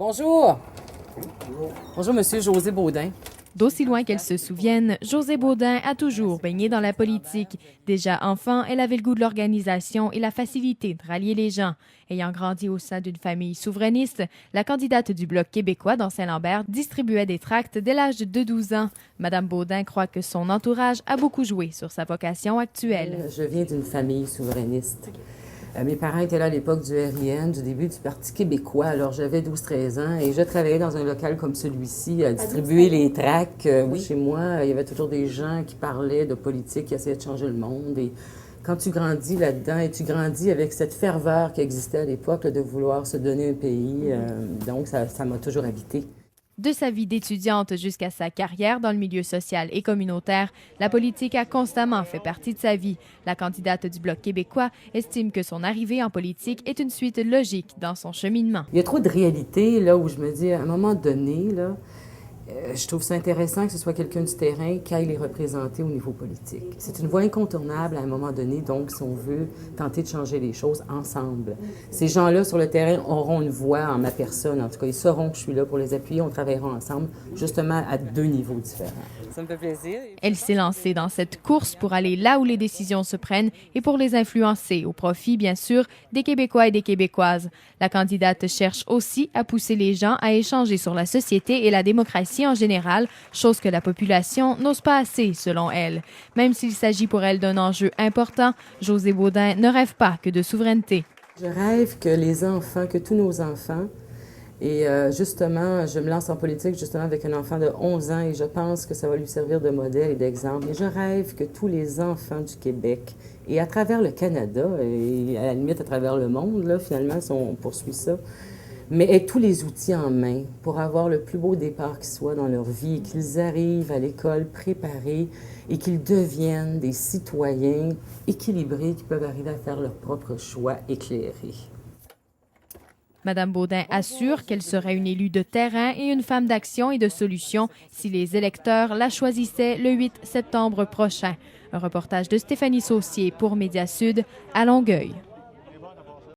Bonjour. Bonjour, Monsieur José Baudin. D'aussi loin qu'elle se souvienne, José Baudin a toujours baigné dans la politique. Déjà enfant, elle avait le goût de l'organisation et la facilité de rallier les gens. Ayant grandi au sein d'une famille souverainiste, la candidate du Bloc québécois dans Saint-Lambert distribuait des tracts dès l'âge de 12 ans. Madame Baudin croit que son entourage a beaucoup joué sur sa vocation actuelle. Je viens d'une famille souverainiste. Mes parents étaient là à l'époque du RIN, du début du Parti québécois. Alors, j'avais 12-13 ans et je travaillais dans un local comme celui-ci à distribuer les tracts. Oui. Chez moi, il y avait toujours des gens qui parlaient de politique, qui essayaient de changer le monde. Et quand tu grandis là-dedans et tu grandis avec cette ferveur qui existait à l'époque de vouloir se donner un pays, donc ça m'a toujours habité. De sa vie d'étudiante jusqu'à sa carrière dans le milieu social et communautaire, la politique a constamment fait partie de sa vie. La candidate du Bloc québécois estime que son arrivée en politique est une suite logique dans son cheminement. Il y a trop de réalité là où je me dis, à un moment donné, là, je trouve ça intéressant que ce soit quelqu'un du terrain qui aille les représenter au niveau politique. C'est une voie incontournable à un moment donné, donc si on veut tenter de changer les choses ensemble. Ces gens-là sur le terrain auront une voix en ma personne, en tout cas, ils sauront que je suis là pour les appuyer, on travaillera ensemble, justement à deux niveaux différents. Ça me fait plaisir. Elle s'est lancée dans cette course pour aller là où les décisions se prennent et pour les influencer, au profit, bien sûr, des Québécois et des Québécoises. La candidate cherche aussi à pousser les gens à échanger sur la société et la démocratie en général, chose que la population n'ose pas assez, selon elle. Même s'il s'agit pour elle d'un enjeu important, José Baudin ne rêve pas que de souveraineté. Je rêve que les enfants, que tous nos enfants, et justement, je me lance en politique justement avec un enfant de 11 ans et je pense que ça va lui servir de modèle et d'exemple. Et je rêve que tous les enfants du Québec et à travers le Canada et à la limite à travers le monde, là, finalement, si on poursuit ça, mais aient tous les outils en main pour avoir le plus beau départ qui soit dans leur vie et qu'ils arrivent à l'école préparés et qu'ils deviennent des citoyens équilibrés qui peuvent arriver à faire leurs propres choix éclairés. Madame Baudin assure qu'elle serait une élue de terrain et une femme d'action et de solution si les électeurs la choisissaient le 8 septembre prochain. Un reportage de Stéphanie Saucier pour Média Sud à Longueuil.